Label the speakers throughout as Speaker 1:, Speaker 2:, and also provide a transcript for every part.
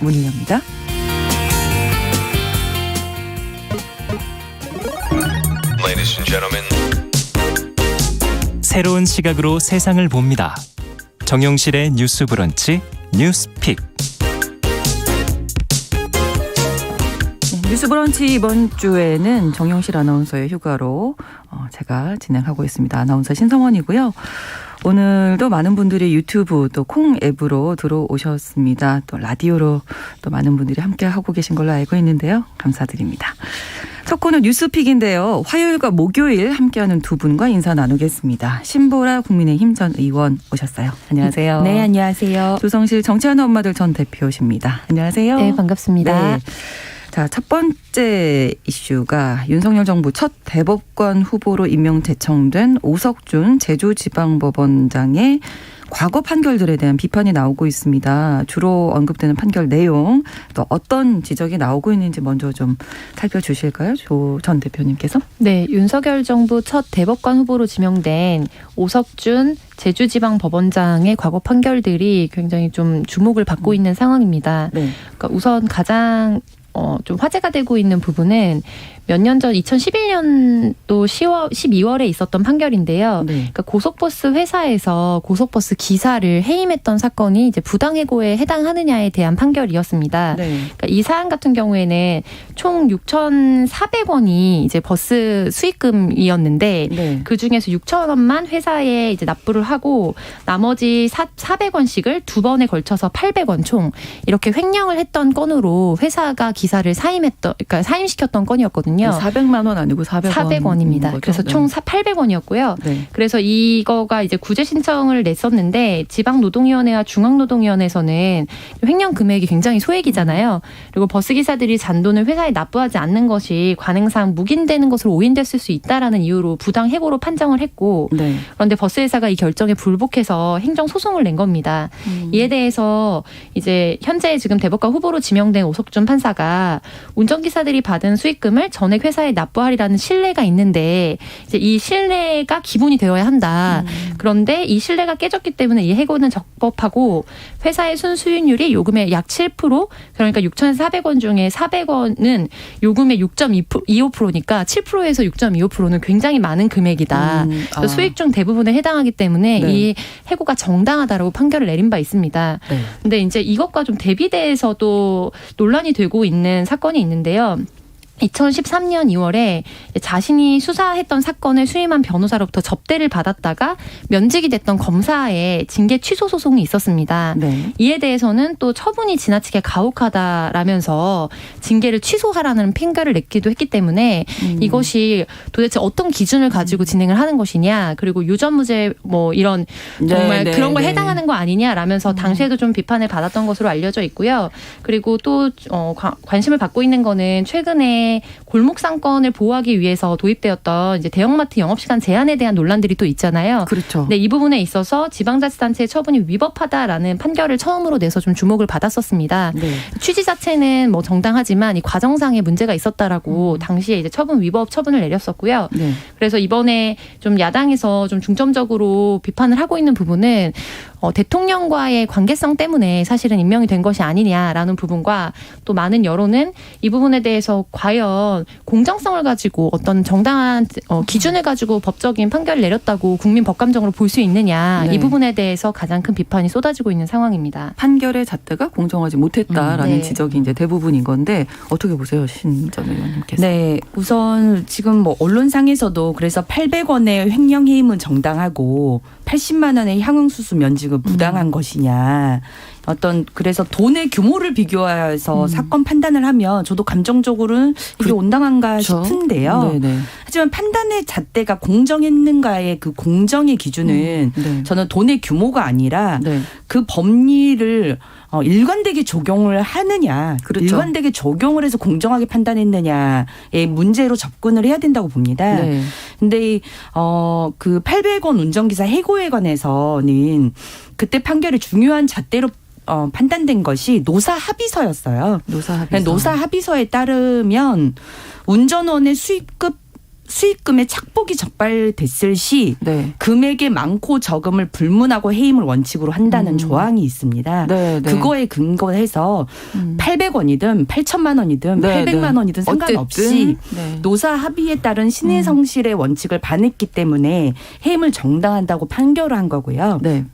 Speaker 1: 문을 엽니다.
Speaker 2: Ladies and gentlemen.
Speaker 3: 새로운 시각으로 세상을 봅니다. 정용실의 뉴스 브런치 뉴스픽.
Speaker 1: 뉴스 브런치 이번 주에는 정용실 아나운서의 휴가로 제가 진행하고 있습니다. 아나운서 신성원이고요. 오늘도 많은 분들이 유튜브 또 콩 앱으로 들어오셨습니다. 또 라디오로 또 많은 분들이 함께 하고 계신 걸로 알고 있는데요. 감사드립니다. 첫 코너 뉴스픽인데요. 화요일과 목요일 함께하는 두 분과 인사 나누겠습니다. 신보라 국민의힘 전 의원 오셨어요. 안녕하세요.
Speaker 4: 네, 안녕하세요.
Speaker 1: 조성실 정치하는 엄마들 전 대표십니다. 안녕하세요.
Speaker 4: 네, 반갑습니다.
Speaker 1: 네. 자, 첫 번째 이슈가 윤석열 정부 첫 대법관 후보로 임명 제청된 오석준 제주지방법원장의 과거 판결들에 대한 비판이 나오고 있습니다. 주로 언급되는 판결 내용, 또 어떤 지적이 나오고 있는지 먼저 좀 살펴주실까요? 조 전 대표님께서.
Speaker 4: 네, 윤석열 정부 첫 대법관 후보로 지명된 오석준 제주지방법원장의 과거 판결들이 굉장히 좀 주목을 받고 있는 상황입니다.
Speaker 1: 네.
Speaker 4: 그러니까 우선 가장 좀 화제가 되고 있는 부분은 몇 년 전 2011년도 12월에 있었던 판결인데요.
Speaker 1: 네.
Speaker 4: 그러니까 고속버스 회사에서 고속버스 기사를 해임했던 사건이 이제 부당해고에 해당하느냐에 대한 판결이었습니다.
Speaker 1: 네.
Speaker 4: 그러니까 이 사안 같은 경우에는 총 6,400원이 이제 버스 수익금이었는데
Speaker 1: 네.
Speaker 4: 그 중에서 6,000원만 회사에 이제 납부를 하고 나머지 400원씩을 두 번에 걸쳐서 800원 총 이렇게 횡령을 했던 건으로 회사가 기사를 그러니까 사임시켰던 건이었거든요.
Speaker 1: 400만 원 아니고
Speaker 4: 400원입니다. 그래서 총 800원이었고요.
Speaker 1: 네.
Speaker 4: 그래서 이거가 이제 구제 신청을 냈었는데 지방노동위원회와 중앙노동위원회에서는 횡령 금액이 굉장히 소액이잖아요. 그리고 버스 기사들이 잔돈을 회사에 납부하지 않는 것이 관행상 묵인되는 것으로 오인됐을 수 있다라는 이유로 부당 해고로 판정을 했고
Speaker 1: 네.
Speaker 4: 그런데 버스 회사가 이 결정에 불복해서 행정 소송을 낸 겁니다. 이에 대해서 이제 현재 지금 대법관 후보로 지명된 오석준 판사가 운전기사들이 받은 수익금을 전액 회사에 납부하리라는 신뢰가 있는데 이제 이 신뢰가 기본이 되어야 한다. 그런데 이 신뢰가 깨졌기 때문에 이 해고는 적법하고 회사의 순수익률이 요금의 약 7%, 그러니까 6,400원 중에 400원은 요금의 6.25%니까 7%에서 6.25%는 굉장히 많은 금액이다. 그래서 수익 중 대부분에 해당하기 때문에
Speaker 1: 네.
Speaker 4: 이 해고가 정당하다라고 판결을 내린 바 있습니다.
Speaker 1: 네.
Speaker 4: 근데 이제 이것과 좀 대비돼서도 논란이 되고 있는 사건이 있는데요. 2013년 2월에 자신이 수사했던 사건을 수임한 변호사로부터 접대를 받았다가 면직이 됐던 검사의 징계 취소 소송이 있었습니다.
Speaker 1: 네.
Speaker 4: 이에 대해서는 또 처분이 지나치게 가혹하다라면서 징계를 취소하라는 판결을 냈기도 했기 때문에 이것이 도대체 어떤 기준을 가지고 진행을 하는 것이냐, 그리고 유전무죄 뭐 이런 정말
Speaker 1: 네,
Speaker 4: 그런 거에
Speaker 1: 네.
Speaker 4: 해당하는 거 아니냐라면서 당시에도 좀 비판을 받았던 것으로 알려져 있고요. 그리고 또 관심을 받고 있는 거는 최근에 골목 상권을 보호하기 위해서 도입되었던 이제 대형마트 영업시간 제한에 대한 논란들이 또 있잖아요.
Speaker 1: 그렇죠.
Speaker 4: 네, 이 부분에 있어서 지방자치단체의 처분이 위법하다라는 판결을 처음으로 내서 좀 주목을 받았었습니다.
Speaker 1: 네.
Speaker 4: 취지 자체는 뭐 정당하지만 이 과정상의 문제가 있었다라고 당시에 이제 위법 처분을 내렸었고요.
Speaker 1: 네.
Speaker 4: 그래서 이번에 좀 야당에서 좀 중점적으로 비판을 하고 있는 부분은 대통령과의 관계성 때문에 사실은 임명이 된 것이 아니냐라는 부분과 또 많은 여론은 이 부분에 대해서 과연 공정성을 가지고 어떤 정당한 기준을 가지고 법적인 판결을 내렸다고 국민 법감정으로 볼 수 있느냐,
Speaker 1: 네.
Speaker 4: 이 부분에 대해서 가장 큰 비판이 쏟아지고 있는 상황입니다.
Speaker 1: 판결의 잣대가 공정하지 못했다라는
Speaker 4: 네.
Speaker 1: 지적이 이제 대부분인 건데 어떻게 보세요, 신 전 의원님께서?
Speaker 5: 네, 우선 지금 뭐 언론상에서도 그래서 800원의 횡령 해임은 정당하고 80만 원의 향응수수 면직은 부당한 것이냐. 그래서 돈의 규모를 비교해서 사건 판단을 하면 저도 감정적으로는 이게 온당한가
Speaker 1: 그렇죠.
Speaker 5: 싶은데요.
Speaker 1: 네네.
Speaker 5: 하지만 판단의 잣대가 공정했는가의 그 공정의 기준은
Speaker 1: 네.
Speaker 5: 저는 돈의 규모가 아니라
Speaker 1: 네.
Speaker 5: 그 법리를 일관되게 적용을 하느냐,
Speaker 1: 그렇죠.
Speaker 5: 일관되게 적용을 해서 공정하게 판단했느냐의 문제로 접근을 해야 된다고 봅니다.
Speaker 1: 네.
Speaker 5: 근데 그 800원 운전기사 해고에 관해서는 그때 판결의 중요한 잣대로 판단된 것이 노사 합의서였어요.
Speaker 1: 노사 합의서.
Speaker 5: 노사 합의서에 따르면 운전원의 수익급 수익금의 착복이 적발됐을 시
Speaker 1: 네.
Speaker 5: 금액의 많고 적음을 불문하고 해임을 원칙으로 한다는 조항이 있습니다.
Speaker 1: 네, 네.
Speaker 5: 그거에 근거해서 800원이든 8천만 원이든
Speaker 1: 네,
Speaker 5: 800만 원이든 상관없이
Speaker 1: 어쨌든, 네.
Speaker 5: 노사 합의에 따른 신의 성실의 원칙을 반했기 때문에 해임을 정당한다고 판결을 한 거고요.
Speaker 1: 네.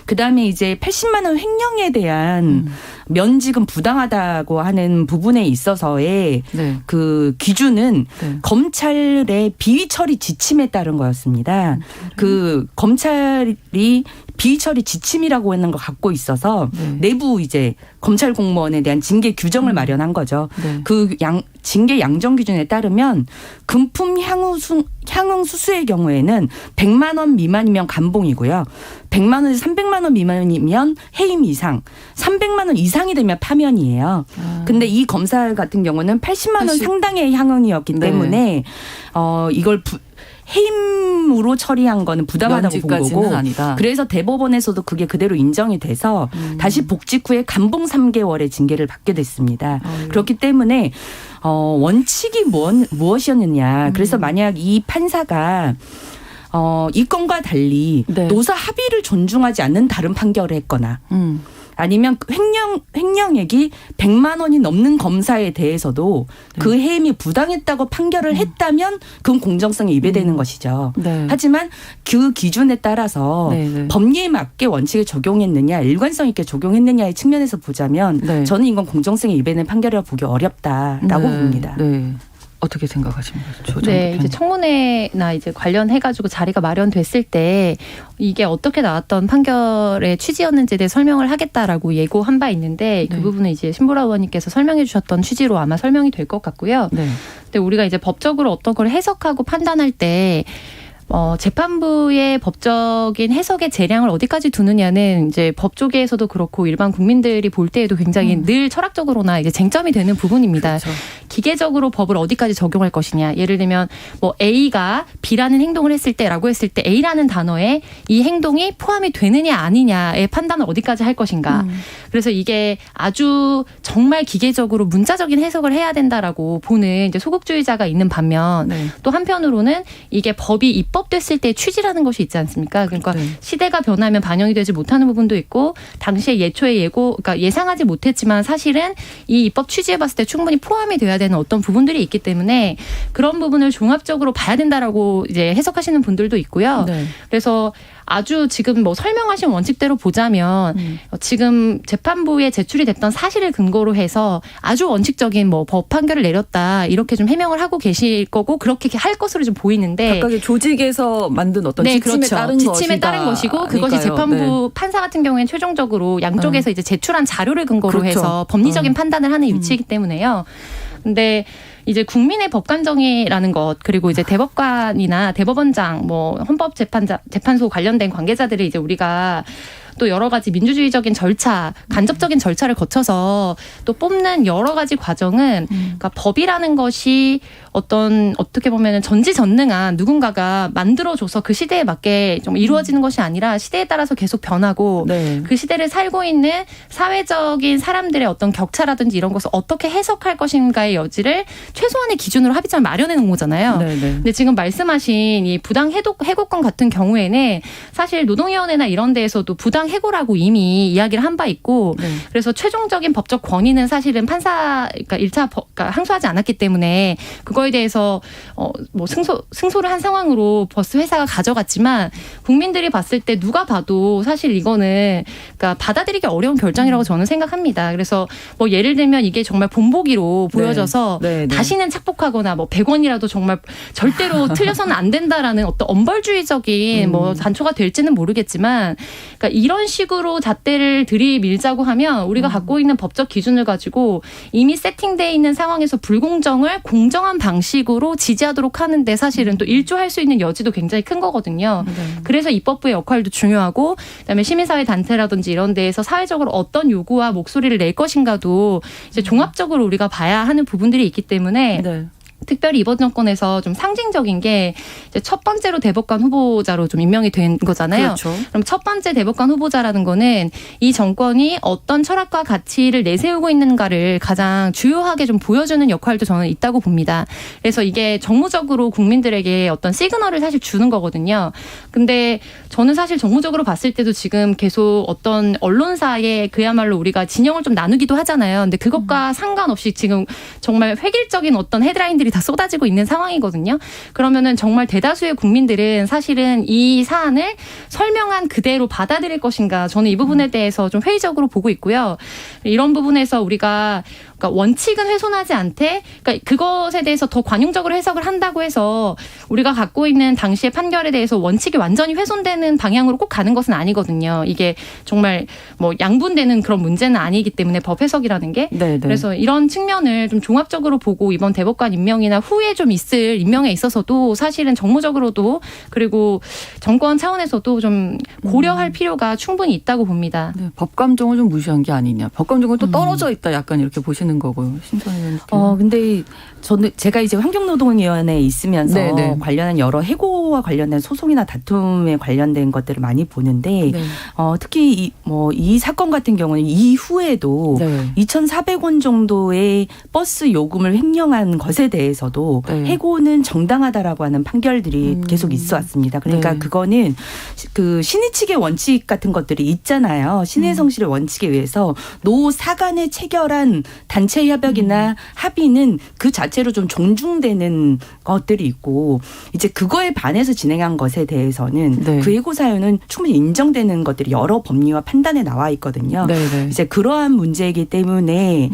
Speaker 5: 그다음에 이제 80만 원 횡령에 대한 면직은 부당하다고 하는 부분에 있어서의
Speaker 1: 네.
Speaker 5: 그 기준은
Speaker 1: 네.
Speaker 5: 검찰의 비위 처리 지침에 따른 거였습니다. 그 검찰이 비위 처리 지침이라고 하는 걸 갖고 있어서
Speaker 1: 네.
Speaker 5: 내부 이제 검찰 공무원에 대한 징계 규정을 마련한 거죠.
Speaker 1: 네.
Speaker 5: 그 징계 양정 기준에 따르면 금품 향응 수수의 경우에는 100만 원 미만이면 감봉이고요. 100만 원에서 300만 원 미만이면 해임 이상, 300만 원 이상이 되면 파면이에요. 근데 이 검사 같은 경우는 80만 원 상당의 향응이었기
Speaker 1: 네.
Speaker 5: 때문에 이걸 해임으로 처리한 거는 부당하다고 본
Speaker 1: 면직까지는
Speaker 5: 거고.
Speaker 1: 아니다.
Speaker 5: 그래서 대법원에서도 그게 그대로 인정이 돼서 다시 복직 후에 감봉 3개월의 징계를 받게 됐습니다. 그렇기 때문에 원칙이 무엇이었느냐. 그래서 만약 이 판사가 이 건과 달리
Speaker 1: 네.
Speaker 5: 노사 합의를 존중하지 않는 다른 판결을 했거나 아니면 횡령액이 100만 원이 넘는 검사에 대해서도 그 해임이 부당했다고 판결을 했다면 그건 공정성이 위배되는 것이죠.
Speaker 1: 네.
Speaker 5: 하지만 그 기준에 따라서
Speaker 1: 네, 네.
Speaker 5: 법리에 맞게 원칙을 적용했느냐 일관성 있게 적용했느냐의 측면에서 보자면
Speaker 1: 네.
Speaker 5: 저는 이건 공정성이 위배되는 판결이라고 보기 어렵다라고
Speaker 1: 네.
Speaker 5: 봅니다.
Speaker 1: 네. 어떻게 생각하십니까?
Speaker 4: 네, 이제 청문회나 이제 관련해가지고 자리가 마련됐을 때 이게 어떻게 나왔던 판결의 취지였는지에 대해 설명을 하겠다라고 예고한 바 있는데 그
Speaker 1: 네.
Speaker 4: 부분은 이제 신보라 의원님께서 설명해 주셨던 취지로 아마 설명이 될 것 같고요.
Speaker 1: 네.
Speaker 4: 근데 우리가 이제 법적으로 어떤 걸 해석하고 판단할 때 재판부의 법적인 해석의 재량을 어디까지 두느냐는 이제 법 쪽에서도 그렇고 일반 국민들이 볼 때에도 굉장히 늘 철학적으로나 이제 쟁점이 되는 부분입니다.
Speaker 1: 그렇죠.
Speaker 4: 기계적으로 법을 어디까지 적용할 것이냐. 예를 들면 뭐 A가 B라는 행동을 했을 때라고 했을 때 A라는 단어에 이 행동이 포함이 되느냐 아니냐의 판단을 어디까지 할 것인가. 그래서 이게 아주 정말 기계적으로 문자적인 해석을 해야 된다라고 보는 이제 소극주의자가 있는 반면
Speaker 1: 네.
Speaker 4: 또 한편으로는 이게 법이 입법됐을 때 취지라는 것이 있지 않습니까? 그러니까
Speaker 1: 네.
Speaker 4: 시대가 변하면 반영이 되지 못하는 부분도 있고 당시에 예초에 그러니까 예상하지 못했지만 사실은 이 입법 취지에 봤을 때 충분히 포함이 돼야 되는 어떤 부분들이 있기 때문에 그런 부분을 종합적으로 봐야 된다라고 이제 해석하시는 분들도 있고요.
Speaker 1: 네.
Speaker 4: 그래서 아주 지금 뭐 설명하신 원칙대로 보자면 지금 재판부에 제출이 됐던 사실을 근거로 해서 아주 원칙적인 뭐 법 판결을 내렸다 이렇게 좀 해명을 하고 계실 거고 그렇게 할 것으로 좀 보이는데
Speaker 1: 각각의 조직에서 만든 어떤
Speaker 4: 네,
Speaker 1: 지침에
Speaker 4: 그렇죠.
Speaker 1: 따른
Speaker 4: 지침에 따른 것이고 그것이
Speaker 1: 아닐까요?
Speaker 4: 재판부 판사 같은 경우에는 최종적으로 양쪽에서 이제 제출한 자료를 근거로
Speaker 1: 그렇죠.
Speaker 4: 해서 법리적인 판단을 하는 위치이기 때문에요. 근데 이제 국민의 법관정의라는 것 그리고 이제 대법관이나 대법원장 뭐 헌법재판소 관련된 관계자들을 이제 우리가 또 여러 가지 민주주의적인 절차, 간접적인 절차를 거쳐서 또 뽑는 여러 가지 과정은 그러니까 법이라는 것이 어떻게 보면은 전지전능한 누군가가 만들어줘서 그 시대에 맞게 좀 이루어지는 것이 아니라 시대에 따라서 계속 변하고
Speaker 1: 네.
Speaker 4: 그 시대를 살고 있는 사회적인 사람들의 어떤 격차라든지 이런 것을 어떻게 해석할 것인가의 여지를 최소한의 기준으로 합의점을 마련해 놓은 거잖아요.
Speaker 1: 네, 네.
Speaker 4: 근데 지금 말씀하신 이 부당 해고권 같은 경우에는 사실 노동위원회나 이런 데에서도 부당 해고라고 이미 이야기를 한 바 있고
Speaker 1: 네.
Speaker 4: 그래서 최종적인 법적 권위는 사실은 그러니까 1차 그러니까 항소하지 않았기 때문에 그거에 대해서 뭐 승소를 한 상황으로 버스 회사가 가져갔지만 국민들이 봤을 때 누가 봐도 사실 이거는 그러니까 받아들이기 어려운 결정이라고 저는 생각합니다. 그래서 뭐 예를 들면 이게 정말 본보기로 보여져서
Speaker 1: 네, 네.
Speaker 4: 다시는 착복하거나 뭐 100원이라도 정말 절대로 틀려서는 안 된다라는 어떤 엄벌주의적인 뭐 단초가 될지는 모르겠지만 그러니까 이런 식으로 잣대를 들이밀자고 하면 우리가 갖고 있는 법적 기준을 가지고 이미 세팅되어 있는 상황에서 불공정을 공정한 방식으로 지지하도록 하는데 사실은 또 일조할 수 있는 여지도 굉장히 큰 거거든요. 그래서 입법부의 역할도 중요하고 그다음에 시민사회 단체라든지 이런 데에서 사회적으로 어떤 요구와 목소리를 낼 것인가도 이제 종합적으로 우리가 봐야 하는 부분들이 있기 때문에
Speaker 1: 네.
Speaker 4: 특별히 이번 정권에서 좀 상징적인 게 이제 첫 번째로 대법관 후보자로 좀 임명이 된 거잖아요.
Speaker 1: 그렇죠.
Speaker 4: 그럼 첫 번째 대법관 후보자라는 거는 이 정권이 어떤 철학과 가치를 내세우고 있는가를 가장 주요하게 좀 보여주는 역할도 저는 있다고 봅니다. 그래서 이게 정무적으로 국민들에게 어떤 시그널을 사실 주는 거거든요. 근데 저는 사실 정무적으로 봤을 때도 지금 계속 어떤 언론사에 그야말로 우리가 진영을 좀 나누기도 하잖아요. 근데 그것과 상관없이 지금 정말 획일적인 어떤 헤드라인들이 다 쏟아지고 있는 상황이거든요. 그러면은 정말 대다수의 국민들은 사실은 이 사안을 설명한 그대로 받아들일 것인가, 저는 이 부분에 대해서 좀 회의적으로 보고 있고요. 이런 부분에서 우리가 그러니까 원칙은 훼손하지 않되, 그러니까 그것에 대해서 더 관용적으로 해석을 한다고 해서 우리가 갖고 있는 당시의 판결에 대해서 원칙이 완전히 훼손되는 방향으로 꼭 가는 것은 아니거든요. 이게 정말 뭐 양분되는 그런 문제는 아니기 때문에 법 해석이라는 게.
Speaker 1: 네, 네.
Speaker 4: 그래서 이런 측면을 좀 종합적으로 보고 이번 대법관 임명이나 후에 좀 있을 임명에 있어서도 사실은 정무적으로도 그리고 정권 차원에서도 좀 고려할 필요가 충분히 있다고 봅니다.
Speaker 1: 네, 법감정을 좀 무시한 게 아니냐. 법감정은 또 떨어져 있다. 약간 이렇게 보시는 거고요. 신선님.
Speaker 5: 근데 저는 제가 이제 환경노동위원회에 있으면서
Speaker 1: 네네.
Speaker 5: 관련한 여러 해고와 관련된 소송이나 다툼에 관련된 것들을 많이 보는데
Speaker 1: 네.
Speaker 5: 특히 이 사건 같은 경우는 이후에도
Speaker 1: 네.
Speaker 5: 2,400원 정도의 버스 요금을 횡령한 것에 대해서도
Speaker 1: 네.
Speaker 5: 해고는 정당하다라고 하는 판결들이 계속 있어 왔습니다. 그러니까
Speaker 1: 네.
Speaker 5: 그거는 그 신의 측의 원칙 같은 것들이 있잖아요. 신의 성실의 원칙에 의해서 노사 간에 체결한 단체 협약이나 합의는 그 자체로 좀 존중되는 것들이 있고, 이제 그거에 반해서 진행한 것에 대해서는
Speaker 1: 네.
Speaker 5: 그 해고 사유는 충분히 인정되는 것들이 여러 법리와 판단에 나와 있거든요.
Speaker 1: 네, 네.
Speaker 5: 이제 그러한 문제이기 때문에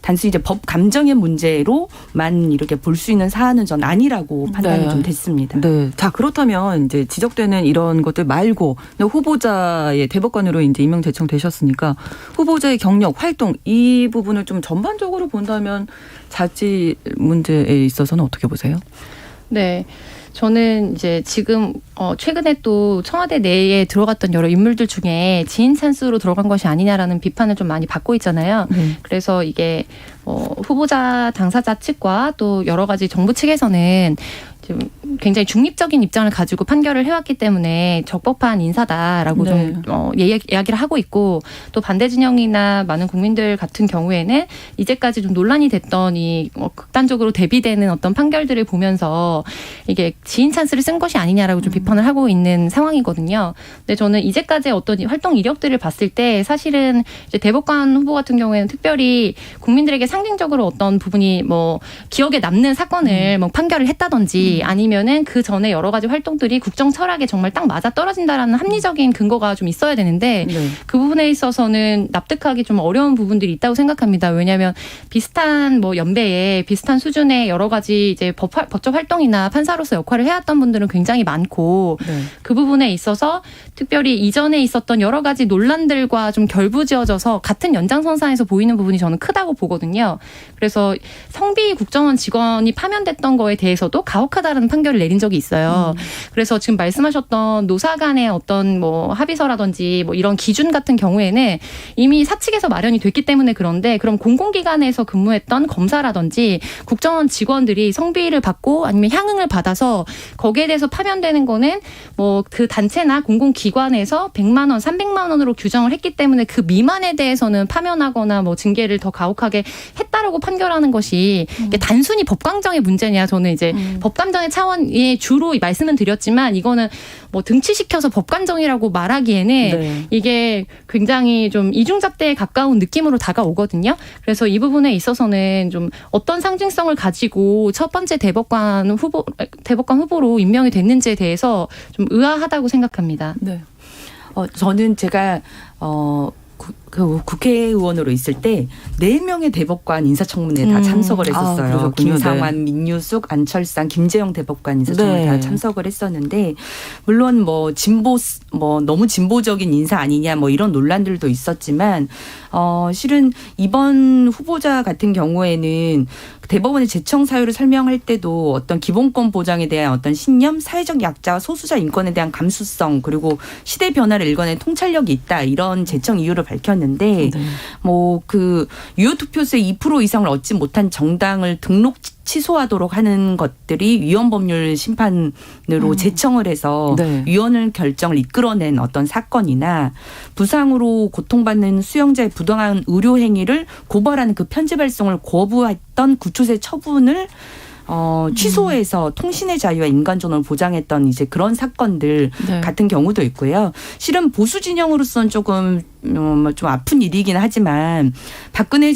Speaker 5: 단순히 이제 법 감정의 문제로만 이렇게 볼 수 있는 사안은 전 아니라고 판단이
Speaker 1: 네.
Speaker 5: 좀 됐습니다.
Speaker 1: 네. 자, 그렇다면 이제 지적되는 이런 것들 말고 후보자의 대법관으로 이제 임명 제청되셨으니까 후보자의 경력, 활동 이 부분을 좀 전반적으로 본다면 자치 문제에 있어서는 어떻게 보세요?
Speaker 4: 네. 저는 이제 지금 최근에 또 청와대 내에 들어갔던 여러 인물들 중에 지인 찬스로 들어간 것이 아니냐라는 비판을 좀 많이 받고 있잖아요.
Speaker 1: 네.
Speaker 4: 그래서 이게 후보자 당사자 측과 또 여러 가지 정부 측에서는 좀 굉장히 중립적인 입장을 가지고 판결을 해왔기 때문에 적법한 인사다라고
Speaker 1: 네.
Speaker 4: 좀 이야기를 하고 있고, 또 반대 진영이나 많은 국민들 같은 경우에는 이제까지 좀 논란이 됐던 이 극단적으로 대비되는 어떤 판결들을 보면서 이게 지인 찬스를 쓴 것이 아니냐라고 좀 비판을 하고 있는 상황이거든요. 근데 저는 이제까지 어떤 활동 이력들을 봤을 때 사실은 이제 대법관 후보 같은 경우에는 특별히 국민들에게 상징적으로 어떤 부분이 뭐 기억에 남는 사건을 뭐 판결을 했다든지 아니면은 그 전에 여러 가지 활동들이 국정 철학에 정말 딱 맞아 떨어진다라는 합리적인 근거가 좀 있어야 되는데
Speaker 1: 네.
Speaker 4: 그 부분에 있어서는 납득하기 좀 어려운 부분들이 있다고 생각합니다. 왜냐하면 비슷한 뭐 연배에 비슷한 수준의 여러 가지 이제 법적 활동이나 판사로서 역할을 해왔던 분들은 굉장히 많고
Speaker 1: 네.
Speaker 4: 그 부분에 있어서 특별히 이전에 있었던 여러 가지 논란들과 좀 결부지어져서 같은 연장선상에서 보이는 부분이 저는 크다고 보거든요. 그래서 성비 국정원 직원이 파면됐던 거에 대해서도 가혹하다라는 판결을 내린 적이 있어요. 그래서 지금 말씀하셨던 노사 간의 어떤 뭐 합의서라든지 뭐 이런 기준 같은 경우에는 이미 사측에서 마련이 됐기 때문에 그런데, 그럼 공공기관에서 근무했던 검사라든지 국정원 직원들이 성비를 받고 아니면 향응을 받아서 거기에 대해서 파면되는 거는 뭐 그 단체나 공공기관에서 100만 원, 300만 원으로 규정을 했기 때문에 그 미만에 대해서는 파면하거나 뭐 징계를 더 가혹하게 했다라고 판결하는 것이 이게 단순히 법감정의 문제냐, 저는 이제 법감정의 차원의 주로 말씀은 드렸지만 이거는 뭐 등치시켜서 법감정이라고 말하기에는
Speaker 1: 네.
Speaker 4: 이게 굉장히 좀 이중잣대에 가까운 느낌으로 다가오거든요. 그래서 이 부분에 있어서는 좀 어떤 상징성을 가지고 첫 번째 대법관 후보로 임명이 됐는지에 대해서 좀 의아하다고 생각합니다.
Speaker 1: 네.
Speaker 5: 저는 제가 국회의원으로 있을 때 4명의 대법관 인사청문회에 다 참석을 했었어요.
Speaker 1: 그러셨군요.
Speaker 5: 김상환, 민유숙, 안철상, 김재영 대법관 인사청문회
Speaker 1: 네.
Speaker 5: 다 참석을 했었는데, 물론 뭐 너무 진보적인 인사 아니냐 뭐 이런 논란들도 있었지만 실은 이번 후보자 같은 경우에는 대법원의 제청 사유를 설명할 때도 어떤 기본권 보장에 대한 어떤 신념, 사회적 약자와 소수자 인권에 대한 감수성, 그리고 시대 변화를 일궈낸 통찰력이 있다, 이런 제청 이유를 밝혔는데 있는데
Speaker 1: 네.
Speaker 5: 뭐 그 유효 투표수의 2% 이상을 얻지 못한 정당을 등록 취소하도록 하는 것들이 위헌법률 심판으로 제청을 해서
Speaker 1: 네.
Speaker 5: 위헌을 결정을 이끌어낸 어떤 사건이나 부상으로 고통받는 수용자의 부당한 의료 행위를 고발하는 그 편지 발송을 거부했던 구치소의 처분을 취소해서 통신의 자유와 인간존엄을 보장했던 이제 그런 사건들
Speaker 1: 네.
Speaker 5: 같은 경우도 있고요. 실은 보수 진영으로서는 조금 좀 아픈 일이긴 하지만 박근혜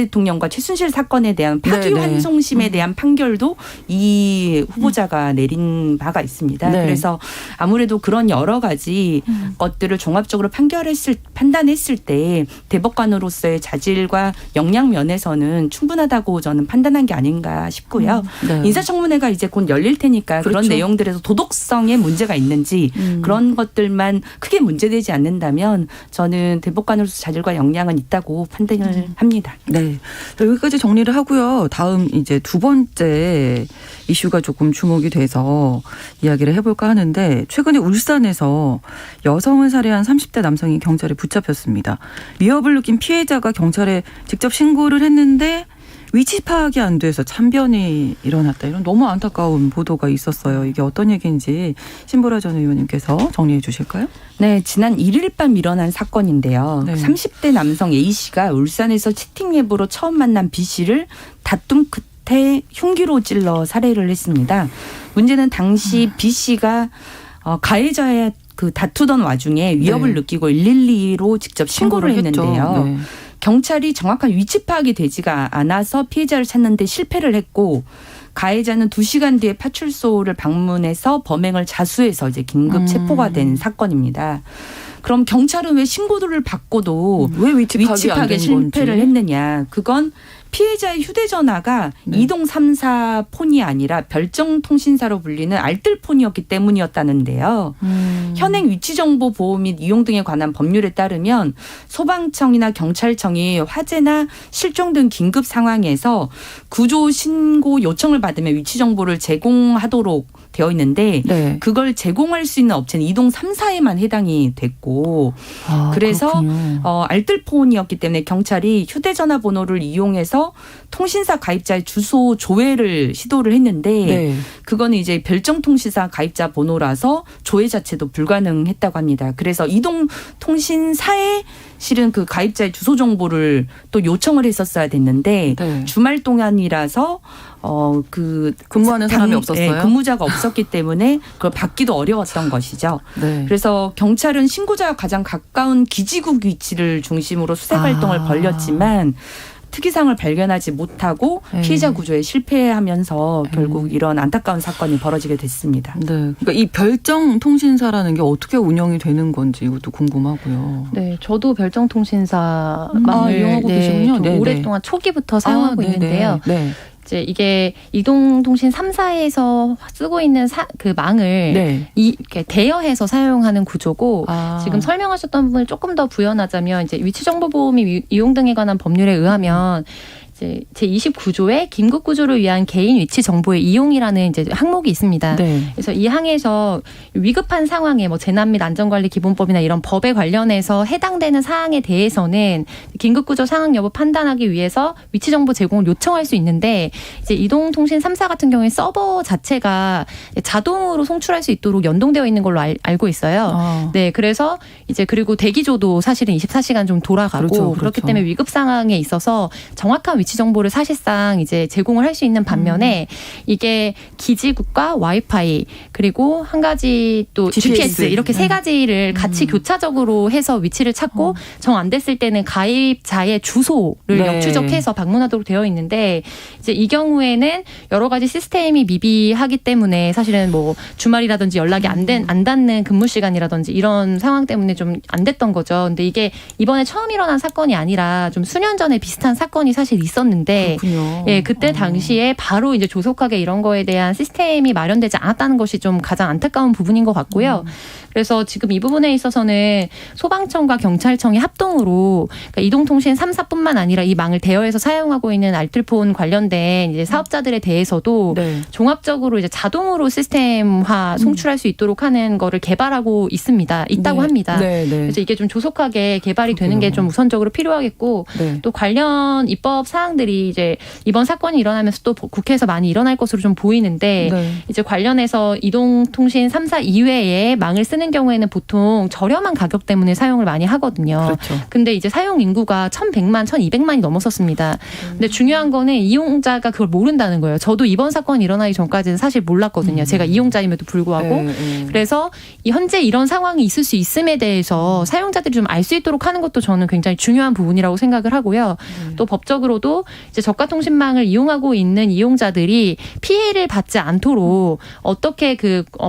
Speaker 5: 대통령과 최순실 사건에 대한 파기환송심에 대한 판결도 이 후보자가 내린 바가 있습니다.
Speaker 1: 네.
Speaker 5: 그래서 아무래도 그런 여러 가지 것들을 종합적으로 판단했을 때 대법관으로서의 자질과 역량 면에서는 충분하다고 저는 판단한 게 아닌가 싶고요.
Speaker 1: 네.
Speaker 5: 인사청문회가 이제 곧 열릴 테니까 그런
Speaker 1: 그렇죠.
Speaker 5: 내용들에서 도덕성에 문제가 있는지 그런 것들만 크게 문제되지 않는다면 저는 대법관으로서 자질과 역량은 있다고 판단을 합니다.
Speaker 1: 네. 여기까지 정리를 하고요. 다음 이제 두 번째 이슈가 조금 주목이 돼서 이야기를 해볼까 하는데 최근에 울산에서 여성을 살해한 30대 남성이 경찰에 붙잡혔습니다. 위협을 느낀 피해자가 경찰에 직접 신고를 했는데 위치 파악이 안 돼서 참변이 일어났다. 이런 너무 안타까운 보도가 있었어요. 이게 어떤 얘기인지 신보라 전 의원님께서 정리해 주실까요?
Speaker 5: 네, 지난 1일 밤 일어난 사건인데요.
Speaker 1: 네.
Speaker 5: 30대 남성 A씨가 울산에서 채팅 앱으로 처음 만난 B씨를 다툼 끝에 흉기로 찔러 살해를 했습니다. 문제는 당시 B씨가 가해자의 그 다투던 와중에 위협을
Speaker 1: 네.
Speaker 5: 느끼고 112로 직접 신고를 했는데요.
Speaker 1: 네.
Speaker 5: 경찰이 정확한 위치 파악이 되지가 않아서 피해자를 찾는 데 실패를 했고 가해자는 2시간 뒤에 파출소를 방문해서 범행을 자수해서 이제 긴급 체포가 된 사건입니다. 그럼 경찰은 왜 신고를 받고도
Speaker 1: 왜 위치 파악이 안
Speaker 5: 파악에
Speaker 1: 된
Speaker 5: 실패를
Speaker 1: 건지.
Speaker 5: 했느냐. 그건 피해자의 휴대전화가
Speaker 1: 네.
Speaker 5: 이동 3사 폰이 아니라 별정통신사로 불리는 알뜰폰이었기 때문이었다는데요. 현행 위치정보 보호 및 이용 등에 관한 법률에 따르면 소방청이나 경찰청이 화재나 실종 등 긴급 상황에서 구조 신고 요청을 받으면 위치정보를 제공하도록 되어 있는데
Speaker 1: 네.
Speaker 5: 그걸 제공할 수 있는 업체는 이동 3사에만 해당이 됐고 그래서 알뜰폰이었기 때문에 경찰이 휴대전화 번호를 이용해서 통신사 가입자의 주소 조회를 시도를 했는데
Speaker 1: 네.
Speaker 5: 그거는 이제 별정통신사 가입자 번호라서 조회 자체도 불가능했다고 합니다. 그래서 이동통신사에 실은 그 가입자의 주소 정보를 또 요청을 했었어야 됐는데
Speaker 1: 네.
Speaker 5: 주말 동안이라서
Speaker 1: 근무하는 사람이 없었어요?
Speaker 5: 근무자가 없었기 때문에 그걸 받기도 어려웠던 것이죠.
Speaker 1: 네.
Speaker 5: 그래서 경찰은 신고자와 가장 가까운 기지국 위치를 중심으로 수색 활동을 벌였지만 특이사항을 발견하지 못하고
Speaker 1: 네.
Speaker 5: 피해자 구조에 실패하면서 결국 이런 안타까운 사건이 벌어지게 됐습니다.
Speaker 1: 네. 그러니까 이 별정 통신사라는 게 어떻게 운영이 되는 건지 이것도 궁금하고요.
Speaker 4: 네, 저도 별정통신사만을
Speaker 1: 이용하고 계시군요.
Speaker 4: 좀
Speaker 1: 네네.
Speaker 4: 오랫동안 초기부터 사용하고
Speaker 1: 네네.
Speaker 4: 있는데요.
Speaker 1: 네.
Speaker 4: 이제 이게 이동통신 3사에서 쓰고 있는 그 망을
Speaker 1: 네.
Speaker 4: 이렇게 대여해서 사용하는 구조고 지금 설명하셨던 부분을 조금 더 부연하자면 이제 위치정보보호 및 이용 등에 관한 법률에 의하면 이제 제29조에 긴급 구조를 위한 개인 위치 정보의 이용이라는 이제 항목이 있습니다.
Speaker 1: 네.
Speaker 4: 그래서 이 항에서 위급한 상황에 뭐 재난 및 안전관리 기본법이나 이런 법에 관련해서 해당되는 사항에 대해서는 긴급 구조 상황 여부 판단하기 위해서 위치 정보 제공을 요청할 수 있는데 이제 이동통신 3사 같은 경우에 서버 자체가 자동으로 송출할 수 있도록 연동되어 있는 걸로 알고 있어요. 네, 그래서 이제 그리고 대기조도 사실은 24시간 좀 돌아가고
Speaker 1: 그렇죠.
Speaker 4: 그렇기 때문에 위급 상황에 있어서 정확한 위치 정보를 사실상 이제 제공을 할 수 있는 반면에 이게 기지국과 와이파이 그리고 한 가지 또 GPS 이렇게 세 가지를 같이 교차적으로 해서 위치를 찾고 정 안 됐을 때는 가입자의 주소를
Speaker 1: 네.
Speaker 4: 역추적해서 방문하도록 되어 있는데 이제 이 경우에는 여러 가지 시스템이 미비하기 때문에 사실은 뭐 주말이라든지 연락이 안 닿는 근무 시간이라든지 이런 상황 때문에 좀 안 됐던 거죠. 근데 이게 이번에 처음 일어난 사건이 아니라 좀 수년 전에 비슷한 사건이 사실 있었는데
Speaker 1: 그렇군요.
Speaker 4: 예, 그때 당시에 바로 이제 조속하게 이런 거에 대한 시스템이 마련되지 않았다는 것이 좀 가장 안타까운 부분인 것 같고요. 그래서 지금 이 부분에 있어서는 소방청과 경찰청이 합동으로 그러니까 이동통신 3사뿐만 아니라 이 망을 대여해서 사용하고 있는 알뜰폰 관련된 이제 사업자들에 대해서도
Speaker 1: 네.
Speaker 4: 종합적으로 이제 자동으로 시스템화 송출할 수 있도록 하는 거를 개발하고 있다고 합니다.
Speaker 1: 네, 네.
Speaker 4: 그래서 이게 좀 조속하게 개발이 되는 게
Speaker 1: 그렇군요.
Speaker 4: 좀 우선적으로 필요하겠고
Speaker 1: 네.
Speaker 4: 또 관련 입법 사항들이 이제 이번 사건이 일어나면서 또 국회에서 많이 일어날 것으로 좀 보이는데
Speaker 1: 네.
Speaker 4: 이제 관련해서 이동통신 3사 이외에 망을 쓰는 경우에는 보통 저렴한 가격 때문에 사용을 많이 하거든요.
Speaker 1: 그렇죠.
Speaker 4: 근데 이제 사용 인구가 1,100만, 1,200만이 넘었었습니다. 근데 중요한 거는 이용자가 그걸 모른다는 거예요. 저도 이번 사건이 일어나기 전까지는 사실 몰랐거든요. 제가 이용자임에도 불구하고.
Speaker 1: 네, 네.
Speaker 4: 그래서 현재 이런 상황이 있을 수 있음에 대해서 사용자들이 좀 알 수 있도록 하는 것도 저는 굉장히 중요한 부분이라고 생각을 하고요. 또 법적으로도 이제 저가통신망을 이용하고 있는 이용자들이 피해를 받지 않도록 어떻게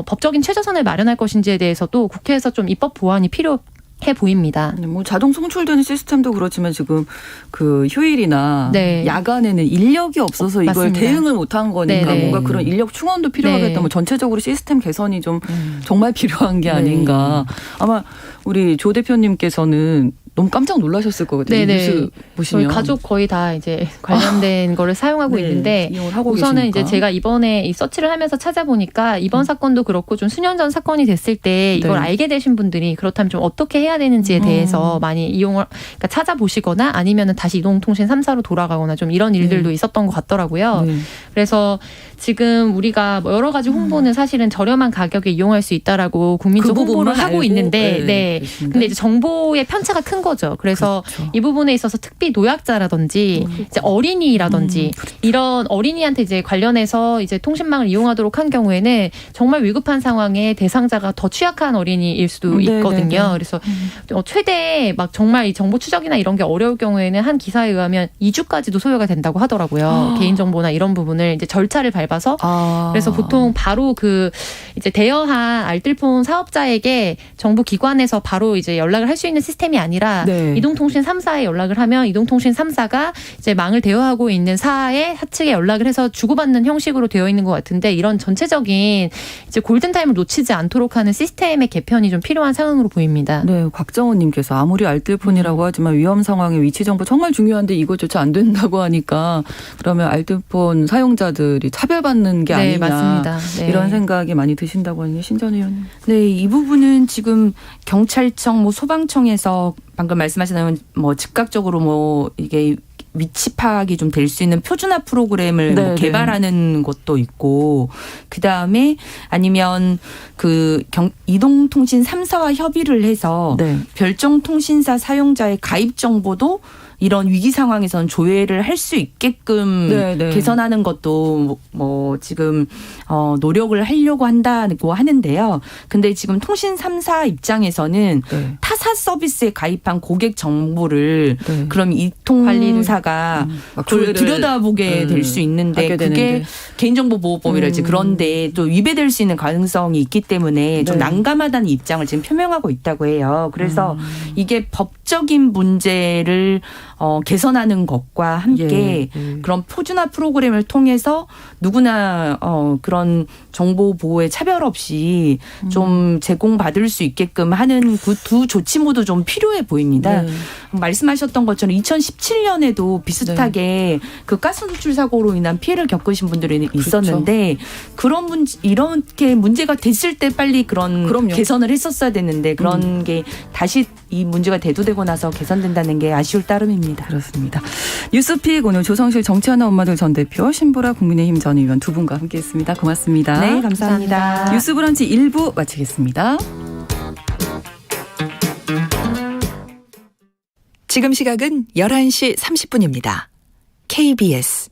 Speaker 4: 법적인 최저선을 마련할 것인지에 대해서도 국회에서 좀 입법 보완이 필요해 보입니다.
Speaker 1: 뭐 자동 송출되는 시스템도 그렇지만 지금 그 휴일이나
Speaker 4: 네.
Speaker 1: 야간에는 인력이 없어서 이걸
Speaker 4: 맞습니다.
Speaker 1: 대응을 못한 거니까
Speaker 4: 네네.
Speaker 1: 뭔가 그런 인력 충원도 필요하겠다.
Speaker 4: 네.
Speaker 1: 뭐 전체적으로 시스템 개선이 좀 정말 필요한 게
Speaker 5: 네.
Speaker 1: 아닌가. 아마 우리 조 대표님께서는 너무 깜짝 놀라셨을 것 같아요.
Speaker 4: 네네.
Speaker 1: 뉴스 보시면.
Speaker 4: 저희 가족 거의 다 이제 관련된 거를 사용하고
Speaker 1: 네,
Speaker 4: 있는데
Speaker 1: 이용을 하고
Speaker 4: 우선은
Speaker 1: 계시니까.
Speaker 4: 이제 제가 이번에 이 서치를 하면서 찾아보니까 이번 사건도 그렇고 좀 수년 전 사건이 됐을 때 이걸
Speaker 1: 네.
Speaker 4: 알게 되신 분들이 그렇다면 좀 어떻게 해야 되는지에 대해서 많이 그러니까 찾아보시거나 아니면은 다시 이동통신 3사로 돌아가거나 좀 이런 일들도 있었던 것 같더라고요.
Speaker 1: 네.
Speaker 4: 그래서 지금 우리가 뭐 여러 가지 홍보는 사실은 저렴한 가격에 이용할 수 있다라고 국민적
Speaker 1: 그
Speaker 4: 홍보를
Speaker 1: 부분만
Speaker 4: 하고
Speaker 1: 알고,
Speaker 4: 있는데,
Speaker 1: 네,
Speaker 4: 네.
Speaker 1: 계신데.
Speaker 4: 근데 이제 정보의 편차가 큰 거죠. 그래서
Speaker 1: 그렇죠.
Speaker 4: 이 부분에 있어서 특히 노약자라든지 이제 어린이라든지 이런 어린이한테 이제 관련해서 이제 통신망을 이용하도록 한 경우에는 정말 위급한 상황에 대상자가 더 취약한 어린이일 수도
Speaker 1: 네,
Speaker 4: 있거든요.
Speaker 1: 네, 네.
Speaker 4: 그래서 최대 막 정말 이 정보 추적이나 이런 게 어려울 경우에는 한 기사에 의하면 2주까지도 소요가 된다고 하더라고요. 개인정보나 이런 부분을 이제 절차를 밟아서 그래서 보통 바로 이제 대여한 알뜰폰 사업자에게 정부 기관에서 바로 이제 연락을 할 수 있는 시스템이 아니라
Speaker 1: 네.
Speaker 4: 이동통신 3사에 연락을 하면 이동통신 3사가 이제 망을 대여하고 있는 사측에 연락을 해서 주고받는 형식으로 되어 있는 것 같은데 이런 전체적인 이제 골든타임을 놓치지 않도록 하는 시스템의 개편이 좀 필요한 상황으로 보입니다.
Speaker 1: 네, 곽정호님께서 아무리 알뜰폰이라고 하지만 위험 상황의 위치 정보 정말 중요한데 이것조차 안 된다고 하니까 그러면 알뜰폰 사용자들이 차별받는 게
Speaker 4: 네,
Speaker 1: 아니냐
Speaker 4: 맞습니다. 네.
Speaker 1: 이런 생각이 많이 드신다고 하는데 신전 의원님.
Speaker 5: 네, 이 부분은 지금 경찰청, 뭐 소방청에서 방금 말씀하신 뭐 즉각적으로 뭐 이게 위치 파악이 좀 될 수 있는 표준화 프로그램을
Speaker 1: 네,
Speaker 5: 뭐
Speaker 1: 네.
Speaker 5: 개발하는 것도 있고 그 다음에 아니면 이동통신 3사와 협의를 해서
Speaker 1: 네.
Speaker 5: 별정통신사 사용자의 가입 정보도 이런 위기 상황에서는 조회를 할 수 있게끔
Speaker 1: 네, 네.
Speaker 5: 개선하는 것도 뭐 지금 노력을 하려고 한다고 하는데요. 근데 지금 통신 3사 입장에서는
Speaker 1: 네.
Speaker 5: 타사 서비스에 가입한 고객 정보를
Speaker 1: 네.
Speaker 5: 그럼 이 통사가
Speaker 1: 막
Speaker 5: 그걸
Speaker 1: 조회를,
Speaker 5: 들여다보게 될 수 있는데
Speaker 1: 하게
Speaker 5: 그게
Speaker 1: 되는데.
Speaker 5: 개인정보보호법이랄지 그런데 또 위배될 수 있는 가능성이 있기 때문에 좀
Speaker 1: 네.
Speaker 5: 난감하다는 입장을 지금 표명하고 있다고 해요. 그래서 이게 법적인 문제를 개선하는 것과 함께
Speaker 1: 예.
Speaker 5: 그런 표준화 프로그램을 통해서 누구나 그런 정보 보호에 차별 없이 좀 제공받을 수 있게끔 하는 그 두 조치 모두 좀 필요해 보입니다.
Speaker 1: 네.
Speaker 5: 말씀하셨던 것처럼 2017년에도 비슷하게 그 가스 누출 사고로 인한 피해를 겪으신 분들이 있었는데 그런 이렇게 문제가 됐을 때 빨리 그런
Speaker 1: 그럼요.
Speaker 5: 개선을 했었어야 됐는데 그런 게 다시 이 문제가 대두되고 나서 개선된다는 게 아쉬울 따름입니다.
Speaker 1: 그렇습니다. 뉴스픽 오늘 조성실 정치하는 엄마들 전 대표 신보라 국민의힘 전 의원 두 분과 함께했습니다. 고맙습니다.
Speaker 5: 네, 감사합니다.
Speaker 1: 뉴스브런치 1부 마치겠습니다.
Speaker 6: 지금 시각은 11시 30분입니다. KBS